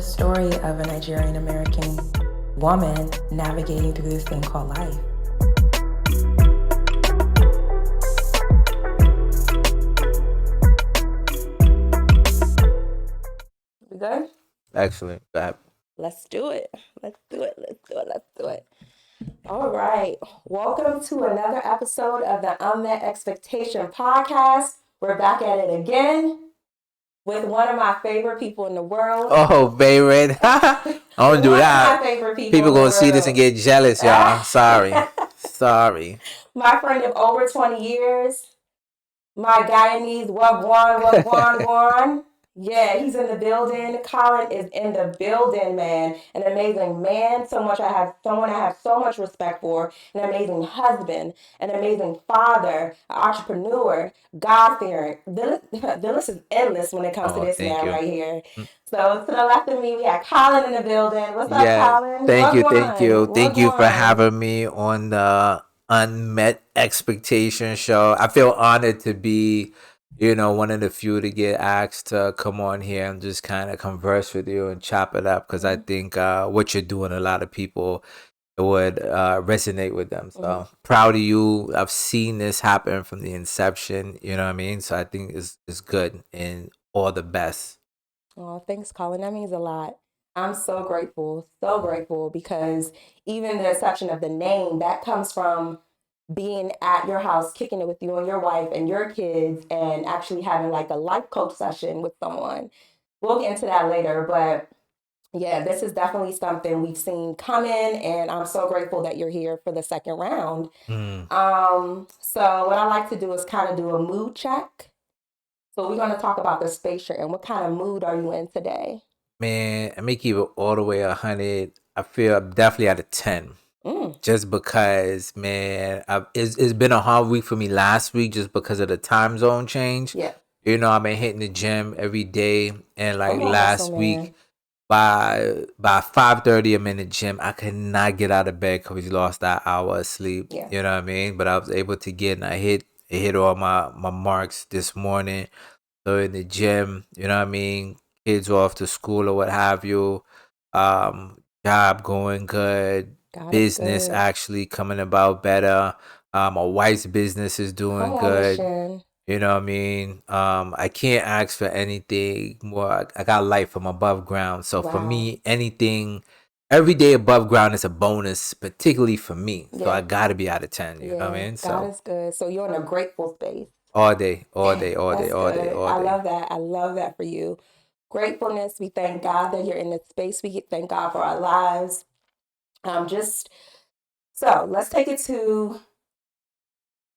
the story of a Nigerian American woman navigating through this thing called life. We good? Excellent. Let's do it. All right. Welcome to another episode of the Unmet Expectation podcast. We're back at it again with one of my favorite people in the world. Oh, favorite. I don't do that. My favorite people gonna see this and get jealous, y'all. Sorry. My friend of over 20 years. My Guyanese Wagwan. Yeah, he's in the building. Colin is in the building, man. An amazing man. Someone I have so much respect for. An amazing husband. An amazing father. An entrepreneur. God-fearing. The list is endless when it comes to this man right here. So to the left of me, we have Colin in the building. What's up, Colin? Thank you for having me on the Unmet Expectation show. I feel honored to be one of the few to get asked to come on here and just kind of converse with you and chop it up, because I think what you're doing, a lot of people would resonate with them. So proud of you. I've seen this happen from the inception, you know what I mean? So I think it's good and all the best. Oh, thanks, Colin. That means a lot. I'm so grateful because even the inception of the name, that comes from being at your house, kicking it with you and your wife and your kids, and actually having like a life coach session with someone. We'll get into that later, but yeah, this is definitely something we've seen coming, and I'm so grateful that you're here for the second round. So what I like to do is kind of do a mood check. So we're going to talk about the space you're in. What kind of mood are you in today? Man, I may keep it all the way 100. I feel I'm definitely at a 10. Just because, man, it's been a hard week for me last week just because of the time zone change. Yeah. I've been hitting the gym every day, and last week by 5:30 I'm in the gym. I could not get out of bed because we lost that hour of sleep. Yeah. You know what I mean? But I was able to get, and I hit all my marks this morning. So in the gym, you know what I mean? Kids off to school or what have you. Job going good. Business actually coming about better. My wife's business is doing good. You know what I mean? I can't ask for anything more. I got life from above ground. So for me, anything every day above ground is a bonus, particularly for me. So I gotta be out of 10. You know what I mean? God is good. So you're in a grateful space. All day. I love that for you. Gratefulness. We thank God that you're in this space. We thank God for our lives. So let's take it to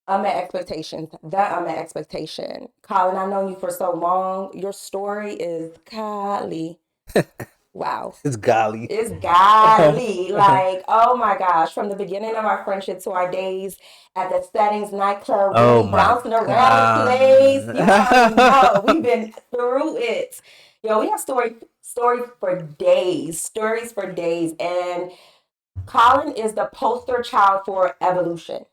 unmet expectations. The unmet expectation. Colin, I've known you for so long. Your story is golly. Wow. It's golly. Like, oh my gosh. From the beginning of our friendship to our days at the Settings nightclub, bouncing around the place. You already know. We've been through it. We have stories for days. And Colin is the poster child for evolution.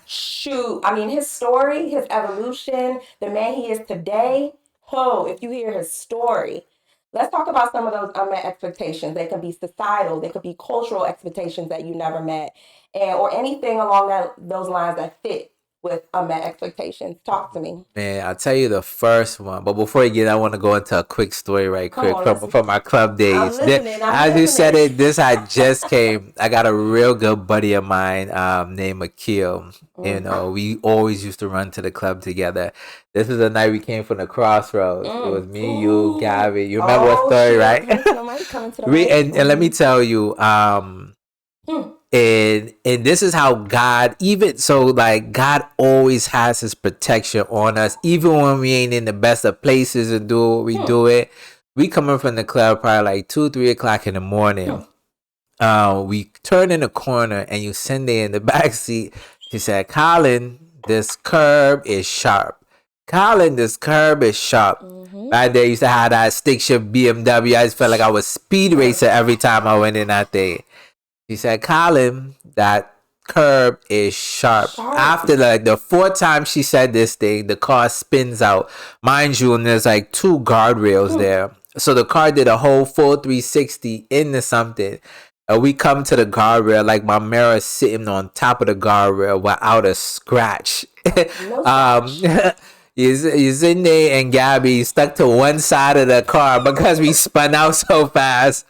Shoot. I mean, his story, his evolution, the man he is today. If you hear his story. Let's talk about some of those unmet expectations. They could be societal, they could be cultural expectations that you never met, or anything along those lines that fit with unmet expectations. Talk to me. Man, I'll tell you the first one. But before you get, I want to go into a quick story from my club days. As you said it, I just came. I got a real good buddy of mine named Akil. We always used to run to the club together. This is the night we came from the Crossroads. It was me, you, Gabby. You remember what story, right? And let me tell you, and this is how God, God always has his protection on us, even when we ain't in the best of places and do what we do it. We coming from the club probably 2-3 o'clock in the morning. We turn in the corner and you send there in the back seat. She said, Colin, this curb is sharp. Right there, used to have that stick shift BMW. I just felt like I was speed racer every time I went in that thing. She said, Colin, that curb is sharp. After the fourth time she said this thing, the car spins out. Mind you, and there's 2 guardrails there. So the car did a whole full 360 into something. We come to the guardrail, like my mirror sitting on top of the guardrail without a scratch. No um, scratch. he's in there and Gabby stuck to one side of the car because we spun out so fast.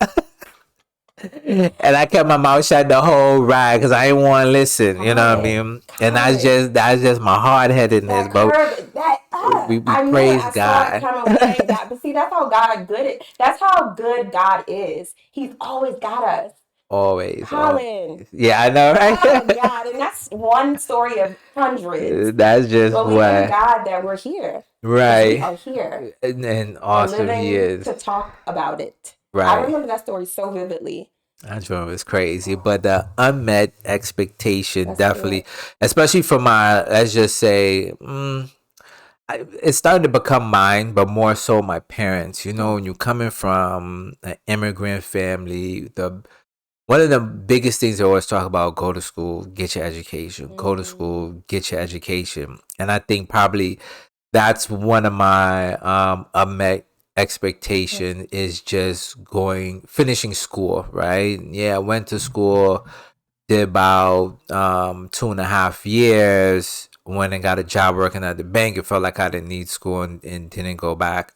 And I kept my mouth shut the whole ride because I didn't want to listen. You know what I Current. mean? And Current. that's just my hard headedness. That But curve, that we I knew it. praise I saw it God coming way back. But see, that's how God good it. That's how good God is. He's always got us. always, always. Colin. Yeah, I know, Oh right? God. And that's one story of hundreds. That's just But we thank what, God that we're here. Because we right? are here And and awesome he living to is, talk about it. I right? remember that story so vividly. That drum is crazy, but the unmet expectation That's definitely, good. especially for my, let's just say, it started to become mine, but more so my parents. You know, when you're coming from an immigrant family, the one of the biggest things they always talk about: go to school, get your education, go to school, get your education, and I think probably that's one of my unmet expectation is just going finishing school, right? Yeah, I went to school, did about 2.5 years, went and got a job working at the bank. It felt like I didn't need school, and didn't go back.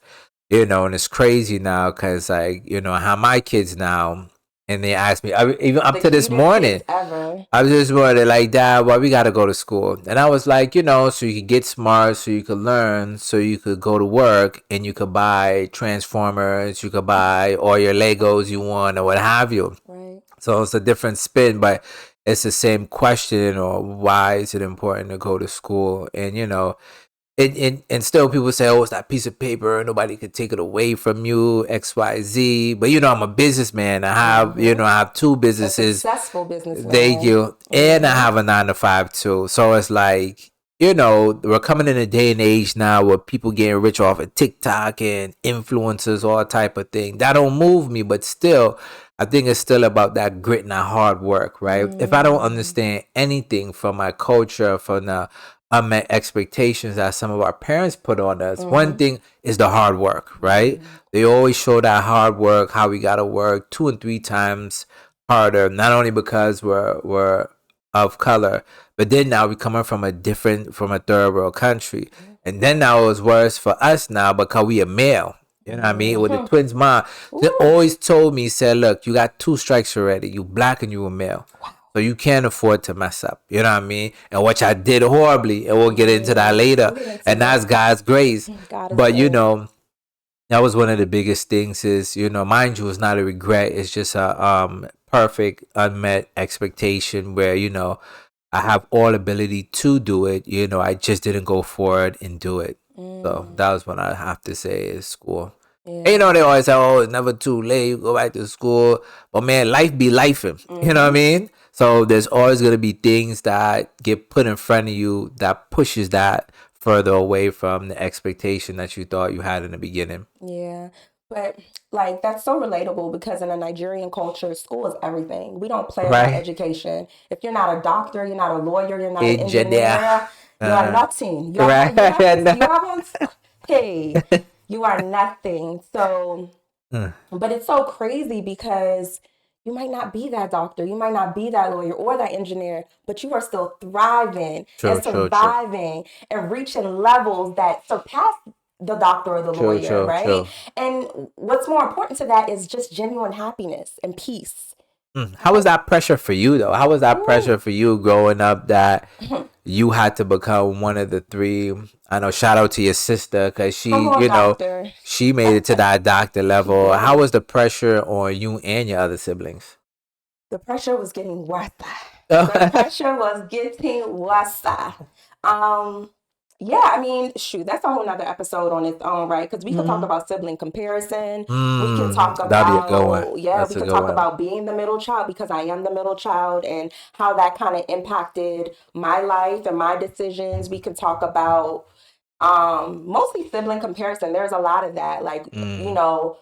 You know, and it's crazy now because, like, you know, I have my kids now, and they ask me, even up The to this cutest morning, kids ever. I was just wondering, like, Dad, why we gotta go to school? And I was like, you know, so you could get smart, so you could learn, so you could go to work, and you could buy Transformers, you could buy all your Legos you want, or what have you. Right. So it's a different spin, but it's the same question, or why is it important to go to school? And, you know, and still people say, oh, it's that piece of paper, nobody could take it away from you, XYZ. But, you know, I'm a businessman. I have, you know, I have two A businesses. successful Thank businessman. you. And I have a 9 to 5 too. So it's like, you know, we're coming in a day and age now where people getting rich off of TikTok and influencers, all type of thing. That don't move me, but still, I think it's still about that grit and that hard work, right? If I don't understand anything from my culture, from the unmet expectations that some of our parents put on us, one thing is the hard work, right? They always show that hard work, how we gotta work 2 and 3 times harder, not only because we're of color, but then now we coming from a third world country, and then now it's worse for us now because we a male. You know what I mean? With the twins' mom, they always told me, said, "Look, you got 2 strikes already. You black and you a male, so you can't afford to mess up." You know what I mean? And which I did horribly, and we'll get into that later. We'll get into And that's it. God's grace. God is But you good. know, that was one of the biggest things. Is, you know, mind you, it's not a regret. It's just a perfect unmet expectation where, you know, I have all ability to do it. You know, I just didn't go forward and do it. So that was what I have to say is school. And, you know, they always say, oh, it's never too late. You go back to school. But man, life be lifing. You know what I mean? So there's always going to be things that get put in front of you that pushes that further away from the expectation that you thought you had in the beginning. Yeah. But like that's so relatable because in a Nigerian culture, school is everything. We don't play about Right? education. If you're not a doctor, you're not a lawyer, you're not an Engineer. engineer, you are nothing. Right? You haven't hey, you are nothing. So but it's so crazy because you might not be that doctor, you might not be that lawyer or that engineer, but you are still thriving True, and true, true. surviving and reaching levels that surpass the doctor or the True, lawyer, true, right? true. And what's more important to that is just genuine happiness and peace. How was that pressure for you though? How was that pressure Ooh. for you growing up that you had to become one of the three? I know. Shout out to your sister because Come she, on, you know, doctor. she made it to that doctor She level. How did. was the pressure on you and your other siblings? The pressure was getting worse. The pressure was getting worse. Um, yeah, I mean, shoot, that's a whole nother episode on its own, right? Because we could talk about sibling comparison. We can talk That'd be a good one. about, yeah, That's we a could good talk one. about being the middle child because I am the middle child and how that kind of impacted my life and my decisions. We can talk about mostly sibling comparison. There's a lot of that. Like, you know,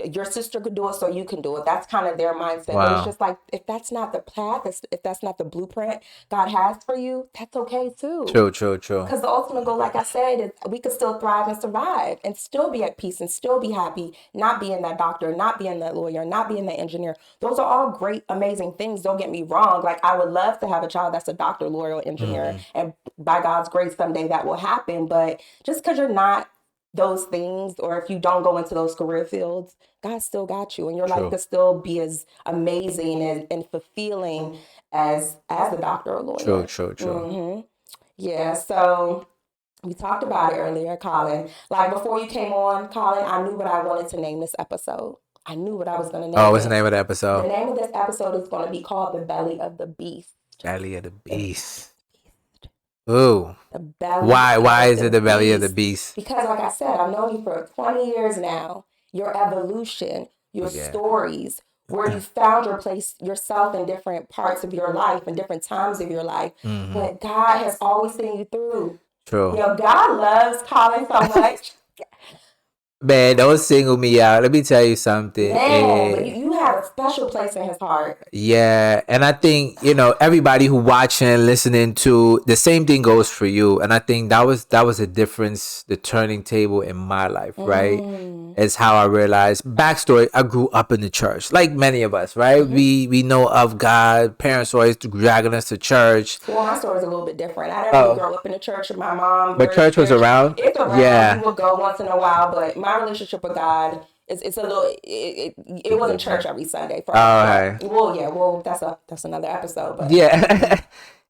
your sister could do it, so you can do it. That's kind of their mindset. But it's Wow. just like, if that's not the path, if that's not the blueprint God has for you, that's okay too. True. Because the ultimate goal, like I said, is we could still thrive and survive and still be at peace and still be happy, not being that doctor, not being that lawyer, not being that engineer. Those are all great, amazing things. Don't get me wrong. Like, I would love to have a child that's a doctor, lawyer, or engineer. And by God's grace, someday that will happen. But just because you're not those things, or if you don't go into those career fields, God still got you. And your life could still be as amazing and fulfilling as a doctor or lawyer. True. Yeah, so we talked about it earlier, Colin. Like, before you came on, Colin, I knew what I wanted to name this episode. I knew what I was going to name Oh, what's it. the name of the The episode? name of this episode is going to be called The Belly of the Beast. Belly of the Beast. Ooh. The belly. Why of is the it the belly of the beast? beast? Because, like I said, I've known you for 20 years now. Your evolution, your stories, where you found your place, yourself in different parts of your life and different times of your life. But God has always seen you through. True. You know, God loves Colin so much. Man, don't single me out. Let me tell you something. Man, but you have a special place in his heart. Yeah, and I think, everybody who watching and listening to, the same thing goes for you. And I think that was a difference, the turning table in my life, right? Is how I realized. Backstory: I grew up in the church, like many of us, right? We know of God. Parents always dragging us to church. Well, my story is a little bit different. I didn't really grow up in the church with my mom. But church was around. It's around. Yeah. We would go once in a while, but my relationship with God, it's a little. It wasn't church every Sunday. For Okay. Well, yeah. Well, that's another episode. But yeah.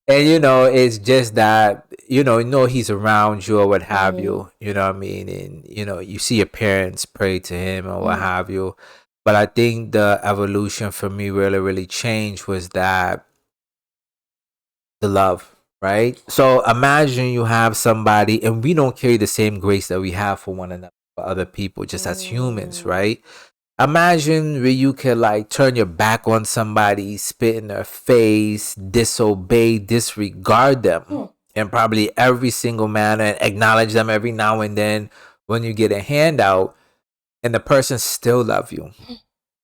And it's just that he's around you or what have you. You know what I mean? And you see your parents pray to him or what have you. But I think the evolution for me really changed was that the love, right? So imagine you have somebody, and we don't carry the same grace that we have for one another, for other people, just as humans, right? Imagine where you can like turn your back on somebody, spit in their face, disobey, disregard them in probably every single manner, and acknowledge them every now and then when you get a handout, and the person still love you.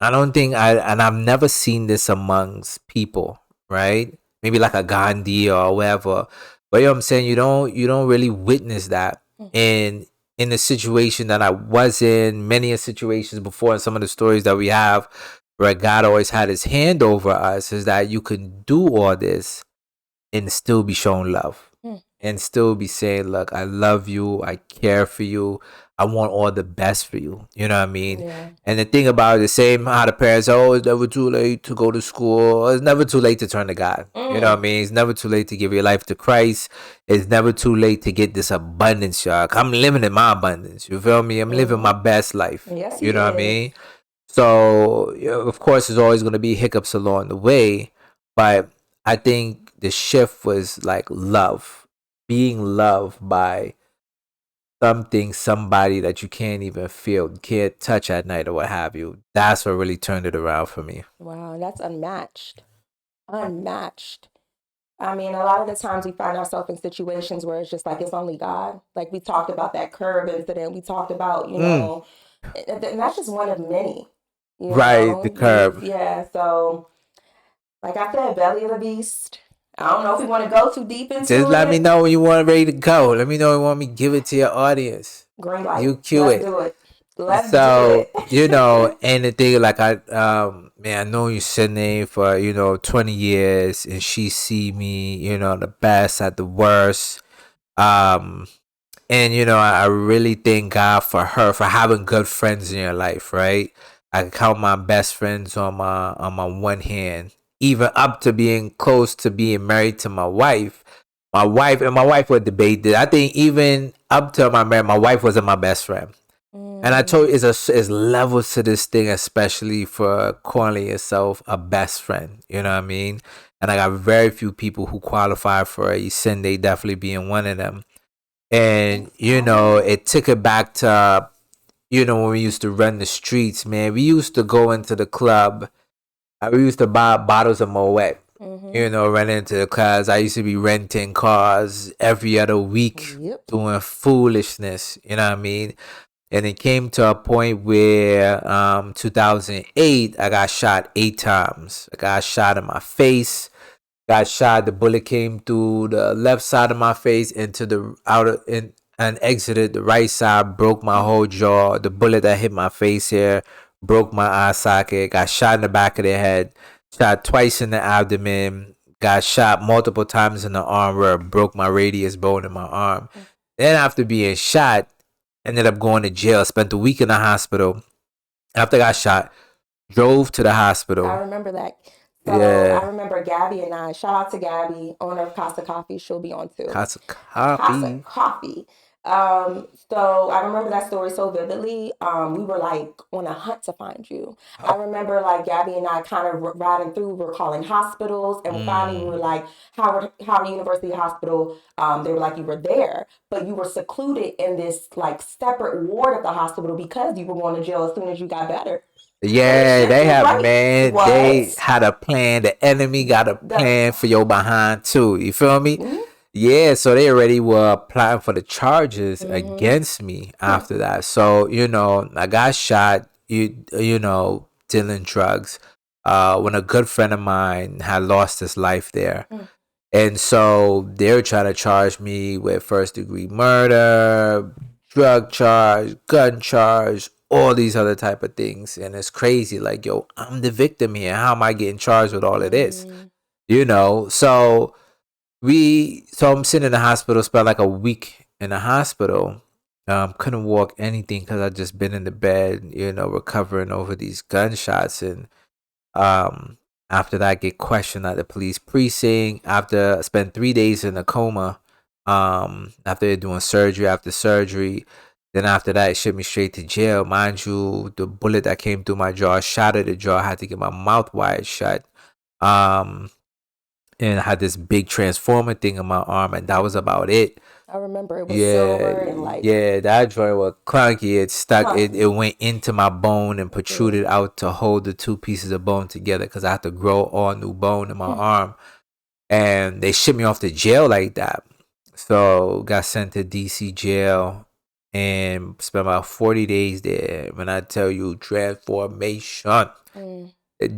I don't think I've never seen this amongst people, right? Maybe like a Gandhi or whatever. But you know what I'm saying? You don't really witness that in the situation that I was in, many of situations before, and some of the stories that we have where God always had his hand over us, is that you can do all this and still be shown love. And still be saying, look, I love you, I care for you, I want all the best for you. You know what I mean? Yeah. And the thing about it, the same how the parents, it's never too late to go to school. It's never too late to turn to God. You know what I mean? It's never too late to give your life to Christ. It's never too late to get this abundance, y'all. I'm living in my abundance. You feel me? I'm living my best life. Yes, you know what I mean? So, of course, there's always going to be hiccups along the way. But I think the shift was like love. Being loved by somebody that you can't even feel, can't touch at night or what have you. That's what really turned it around for me. Wow, that's unmatched. Unmatched. I mean, a lot of the times we find ourselves in situations where it's just like, it's only God. Like, we talked about that curb incident. We talked about, and that's just one of many. Right, the curb. Yeah, so like I said, belly of the beast. I don't know if we want to go too deep into it. Just let me know when you want ready to go. Let me know when you want me to give it to your audience. Green light. You cue Let's it. do it. Let's do it. And the thing, like, I know you sitting there for 20 years, and she see me, the best at the worst. And I really thank God for her, for having good friends in your life, right? I can count my best friends on my one hand, even up to being close to being married to my wife. My wife would debate this. I think even up to my marriage, my wife wasn't my best friend. And I told you, it's levels to this thing, especially for calling yourself a best friend. You know what I mean? And I got very few people who qualify for it. Sunday definitely being one of them. And, it took it back to, when we used to run the streets, man. We used to go into the club. We used to buy bottles of Moet. Run into the class. I used to be renting cars every other week, doing foolishness. You know what I mean? And it came to a point where 2008, I got shot 8 times. I got shot in my face, got shot. The bullet came through the left side of my face into the outer and exited the right side, broke my whole jaw. The bullet that hit my face here broke my eye socket. Got shot in the back of the head, shot twice in the abdomen, got shot multiple times in the arm where it broke my radius bone in my arm. Then after being shot, ended up going to jail. Spent a week in the hospital. After I got shot, drove to the hospital. I remember that. So I remember Gabby and I. Shout out to Gabby, owner of Casa Coffee. She'll be on too. Casa Coffee. So I remember that story so vividly. We were like on a hunt to find you. I remember like Gabby and I kind of riding through. We were calling hospitals, and finally we were like Howard University Hospital. They were like, you were there, but you were secluded in this like separate ward of the hospital because you were going to jail as soon as you got better. Yeah, they have, right? man. What? They had a plan. The enemy got a plan for your behind too. You feel me? Mm-hmm. Yeah, so they already were applying for the charges against me after that. So, you know, I got shot, you know, dealing drugs. When a good friend of mine had lost his life there. And so they were trying to charge me with first degree murder, drug charge, gun charge, all these other type of things. And it's crazy. Like, yo, I'm the victim here. How am I getting charged with all of this? You know, so I'm sitting in the hospital, spent like a week in the hospital. Couldn't walk anything because I just been in the bed, you know, recovering over these gunshots. And after that, I get questioned at the police precinct. After I spent 3 days in a coma, after doing surgery after surgery. Then after that, it shipped me straight to jail. Mind you, the bullet that came through my jaw, shattered the jaw. I had to get my mouth wired shut. And I had this big transformer thing in my arm, and that was about it. I remember it was silver and like that joint was clunky. It stuck. It went into my bone and protruded out to hold the two pieces of bone together because I had to grow all new bone in my arm. And they shipped me off to jail like that. So got sent to DC jail and spent about 40 days there. When I tell you transformation.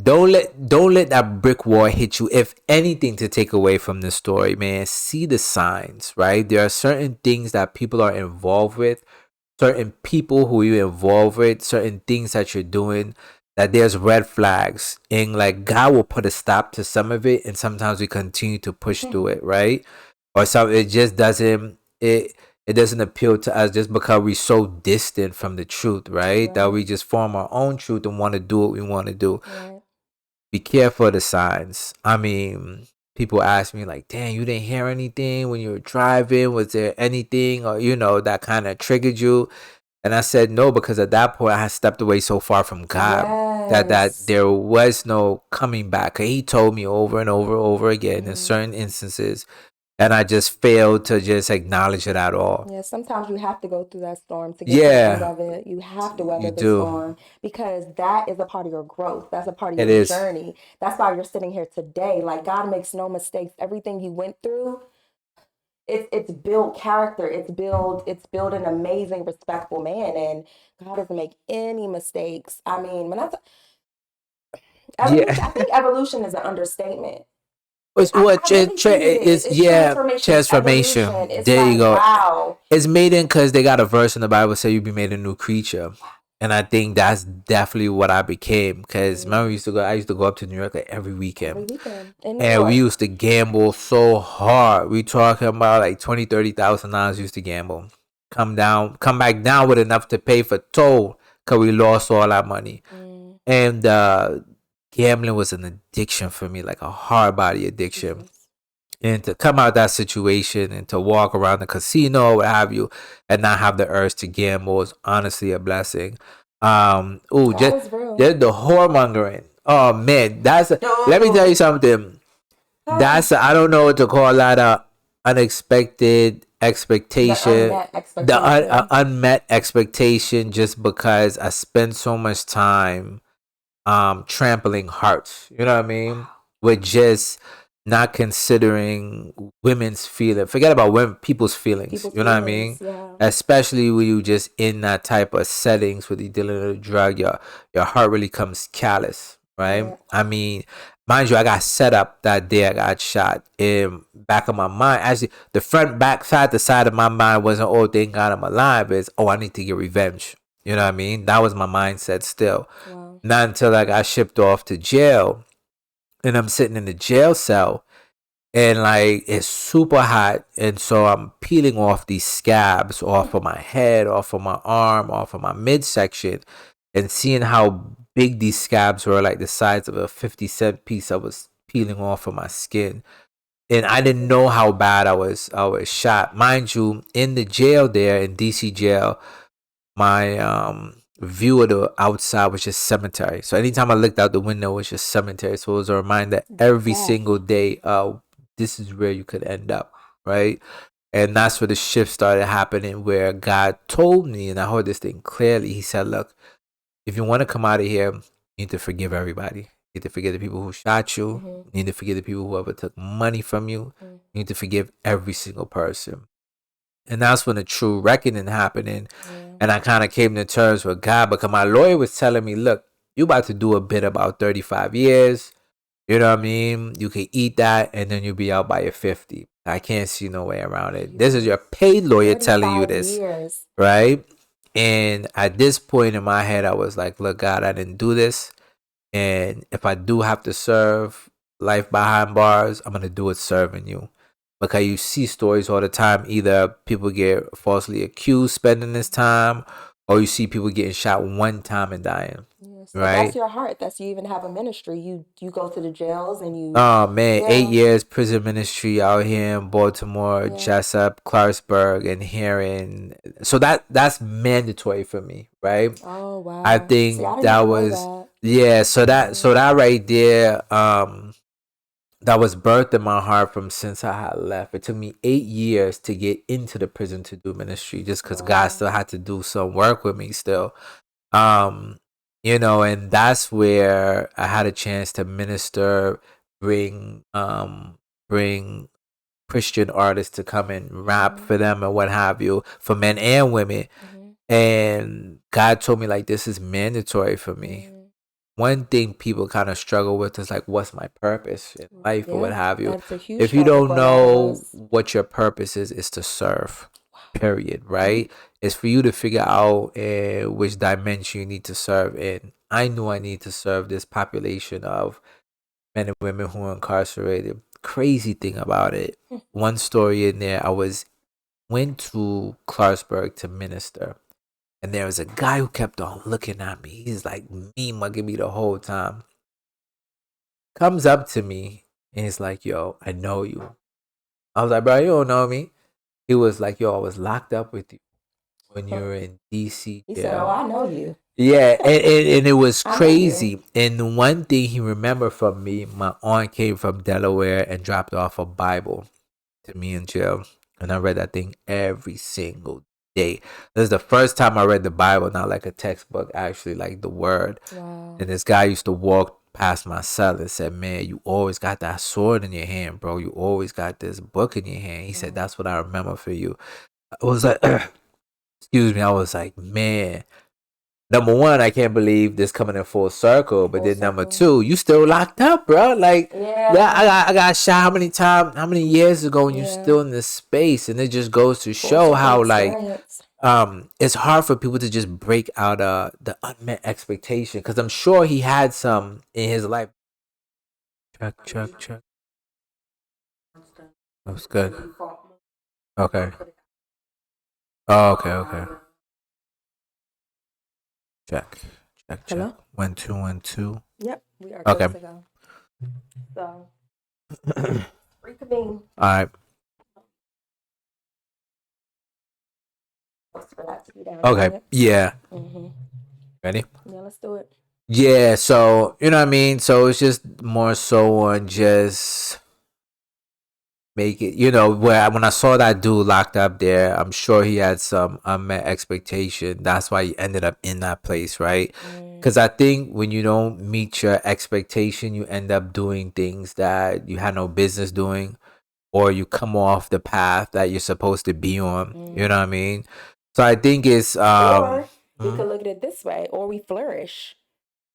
Don't let that brick wall hit you. If anything to take away from this story, man, see the signs, right? There are certain things that people are involved with, certain people who you're involved with, certain things that you're doing, that there's red flags. And like God will put a stop to some of it, and sometimes we continue to push through it, right? Or some it just doesn't it doesn't appeal to us just because we're so distant from the truth, right? That we just form our own truth and want to do what we want to do. Be careful of the signs. I mean, people ask me like, damn, you didn't hear anything when you were driving? Was there anything, or, you know, that kind of triggered you? And I said no, because at that point I had stepped away so far from God that there was no coming back. He told me over and over again in certain instances, and I just failed to just acknowledge it at all. Yeah, sometimes you have to go through that storm to get to the end of it. You have to weather the storm because that is a part of your growth. That's a part of your journey. That's why you're sitting here today. Like, God makes no mistakes. Everything you went through, it's built character. It's built an amazing, respectful man, and God doesn't make any mistakes. I mean, I think evolution is an understatement. Transformation. There you go. Wow. It's made in because they got a verse in the Bible say you be made a new creature, and I think that's definitely what I became. Because remember, I used to go up to New York like every weekend. And we used to gamble so hard. We talking about like $20,000-$30,000 used to gamble. Come back down with enough to pay for toll because we lost all our money. And gambling was an addiction for me, like a hard body addiction. And to come out of that situation and to walk around the casino, what have you, and not have the urge to gamble is honestly a blessing. Just the whoremongering. Oh man, let me tell you something. I don't know what to call that. Unexpected expectation. The unmet expectation, just because I spent so much time trampling hearts, you know what I mean, with just not considering women's feeling. Forget about people's feelings. You know what I mean? Yeah. Especially when you just in that type of settings where you're dealing with a drug, your heart really comes callous, right? Yeah. I mean, mind you, I got set up that day I got shot. In back of my mind, actually, the front, back, side, the side of my mind wasn't, oh, thank God I'm alive. It's, oh, I need to get revenge. You know what I mean? That was my mindset still. Wow. Not until I got shipped off to jail, and I'm sitting in the jail cell, and like it's super hot, and so I'm peeling off these scabs off of my head, off of my arm, off of my midsection, and seeing how big these scabs were, like the size of a 50-cent piece. I was peeling off of my skin, and I didn't know how bad I was shot. Mind you, in the jail there in DC jail, my view of the outside was just cemetery. So anytime I looked out the window, it was just cemetery. So it was a reminder every single day, this is where you could end up, right? And that's where the shift started happening, where God told me, and I heard this thing clearly. He said, look, if you want to come out of here, you need to forgive everybody. You need to forgive the people who shot you. Mm-hmm. You need to forgive the people who ever took money from you. Mm-hmm. You need to forgive every single person. And that's when the true reckoning happening. And I kind of came to terms with God, because my lawyer was telling me, look, you about to do a bit about 35 years. You know what I mean? You can eat that, and then you'll be out by your 50. I can't see no way around it. This is your paid lawyer telling you this. Years. Right? And at this point in my head, I was like, look, God, I didn't do this. And if I do have to serve life behind bars, I'm going to do it serving you. Because you see stories all the time. Either people get falsely accused spending this time, or you see people getting shot one time and dying. So right? That's your heart. That's you even have a ministry. You go to the jails and you. Oh man, 8 years prison ministry out here in Baltimore, Jessup, Clarksburg, and Heron. So that's mandatory for me, right? Oh wow. I think that was that. So that right there, that was birthed in my heart from since I had left. It took me 8 years to get into the prison to do ministry, just because God still had to do some work with me still. And that's where I had a chance to minister, bring Christian artists to come and rap for them and what have you, for men and women. And God told me, like, this is mandatory for me. One thing people kind of struggle with is like, what's my purpose in life or what have you? If you don't know what your purpose is to serve. Period, right? It's for you to figure out which dimension you need to serve in. I knew I need to serve this population of men and women who are incarcerated. Crazy thing about it, one story in there, I went to Clarksburg to minister, and there was a guy who kept on looking at me. He's like me mugging me the whole time. Comes up to me and he's like, yo, I know you. I was like, bro, you don't know me. He was like, yo, I was locked up with you when you were in DC. He said, oh, I know you. Yeah, and it was crazy. And one thing he remembered from me, my aunt came from Delaware and dropped off a Bible to me in jail. And I read that thing every single day. This is the first time I read the Bible, not like a textbook, actually like the word. Wow. And this guy used to walk past my cell and said, man, you always got that sword in your hand, bro. You always got this book in your hand. He said, that's what I remember for you. I was like, excuse me. I was like, man, number one, I can't believe this coming in full circle. But then number two, you still locked up, bro. Like, I got shot how many years ago, and you're still in this space. And it just goes to show how, like, it's hard for people to just break out the unmet expectation. Because I'm sure he had some in his life. Check. That's good. Okay. Oh, okay. Check. Hello? 1 2 1 2. Yep, we are good to go. So, reconvene. All right. Okay. Yeah. Ready? Yeah, let's do it. Yeah. So you know what I mean. So it's just more so on just make it. When I saw that dude locked up there, I'm sure he had some unmet expectation. That's why he ended up in that place, right? Because I think when you don't meet your expectation, you end up doing things that you had no business doing, or you come off the path that you're supposed to be on. You know what I mean? So I think it's Or we could look at it this way, or we flourish,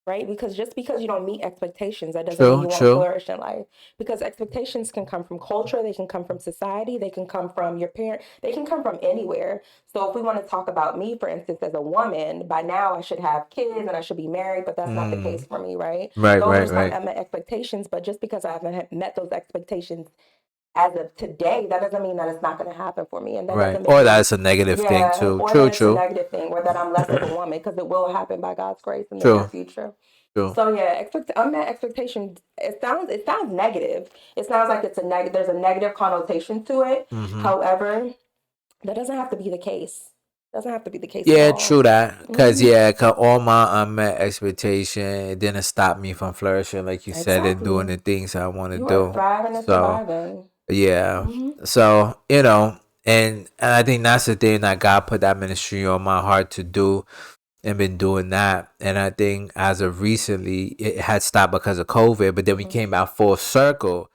right? Because just because you don't meet expectations, that doesn't mean true, you won't true. flourish in life. Because expectations can come from culture, they can come from society, they can come from your parent, they can come from anywhere. So if we want to talk about me, for instance, as a woman, by now I should have kids and I should be married, but that's not the case for me, right? Right, Those are right, some right, expectations, but just because I haven't met those expectations as of today, that doesn't mean that it's not going to happen for me, and that right. doesn't make Or me, that's a negative thing yeah, too. or True, that it's a true, negative thing, or that I'm less of a woman, because it will happen by God's grace in the near true, future. true. So yeah, unmet expectations. It sounds negative. It sounds like it's a negative. There's a negative connotation to it. However, that doesn't have to be the case. Doesn't have to be the case at Yeah, all. true that. Cause yeah, cause all my unmet expectation, it didn't stop me from flourishing, like you said, and doing Exactly. the things I want to You are do. thriving and So surviving. yeah, so and I think that's the thing that God put that ministry on my heart to do, and been doing that. And I think as of recently, it had stopped because of COVID, but then we came back full circle.